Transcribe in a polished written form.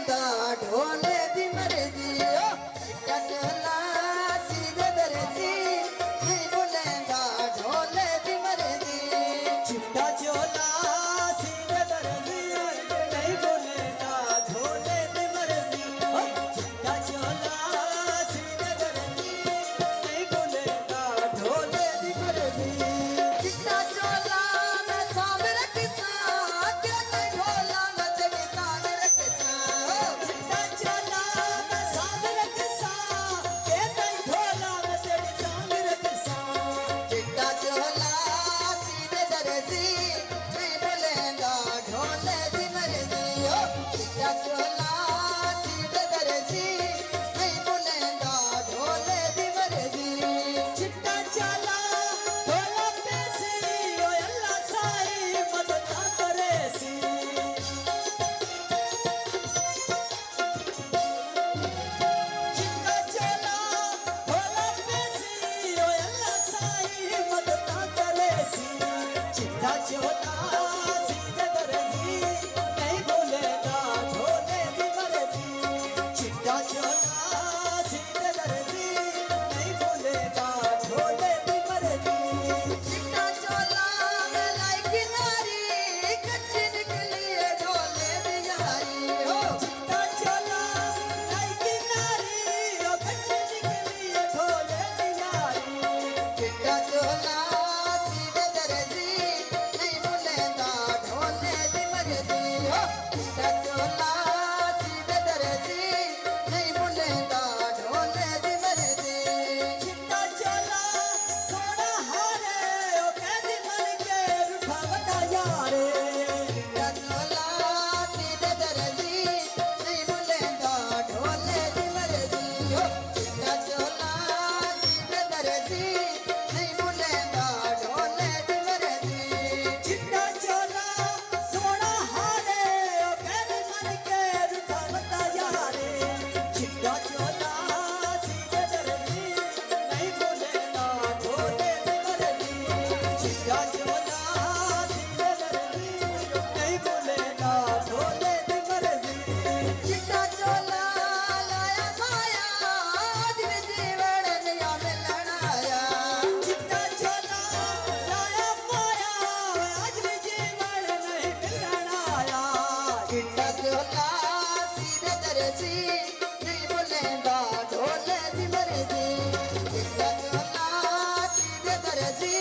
ढोले दी मर्जी ओ चला सीधे दर्जी नहीं बोलेगा ढोले दी मर्जी चिट्टा चोला सीधे दर्जी नहीं बोलेगा ढोले दी मर्जी चिट्टा चोला सीधे दर्जी नहीं बोलेगा ढोले दी मर्जी चिट्टा चोला मैं सामने रखता के नहीं ढोला मैं तेरी सामने रखता चिट्टा चोला मैं सामने रखसा के नहीं ढोला मैं तेरी सामने रखसा चिट्टा चोला सीधे दर्जी नहीं बोलेगा ढोले दी मर्जी ओ चिट्टा चोला सीधे दर्जी नहीं बोलेगा ढोले दी मर्जी चिट्टा चोला ढोला पेसी ओ अल्लाह साई मदद करेसी चिट्टा चोला ढोला पेसी ओ अल्लाह साई मदद करेसी चिट्टा चोला सीधे दर्जी नहीं बोलेगा ढोले दी मर्जी चिट्टा चोला सीधे दर्जी नहीं बोलेगा ढोले दी मर्जी चिट्टा चोला मैं लाई किनारी कच्ची निकली है ढोले दी यारी हो चिट्टा चोला लाई किनारी ओ कच्ची निकली है ढोले दी यारी चिट्टा चोला सीधे दर्जी नहीं बोलेगा ढोले दी मर्जी हो चिट्टा चोला सीधे दर्जी नहीं बोलेगा ढोले दी मर्जी चिट्टा चोला सोना हारे ओ कैदी मन के रूठा बता यारे चिट्टा चोला सीधे दर्जी नहीं बोलेगा ढोले दी मर्जी हो चिट्टा चोला सीधे दर्जी नहीं बोलेगा ढोले दी मर्जी चिट्टा चोला सोना हारे ओ कैदी मन के रूठा बता यारे चिट्टा चोला सीधे दर्जी नहीं बोलेगा ढोले दी मर्जी चिट्टा चोला सीधे दर्जी नहीं बोलेगा ढोले दी मर्जी चिट्टा चोला लाया माया आज भी जीवन नया मिलन आया चिट्टा चोला लाया माया आज भी जीवन नहीं मिलन आया चिट्टा चोला सीधे दर्जी नहीं बोलेगा ढोले दी मर्जी चिट्टा चोला सीधे दर्जी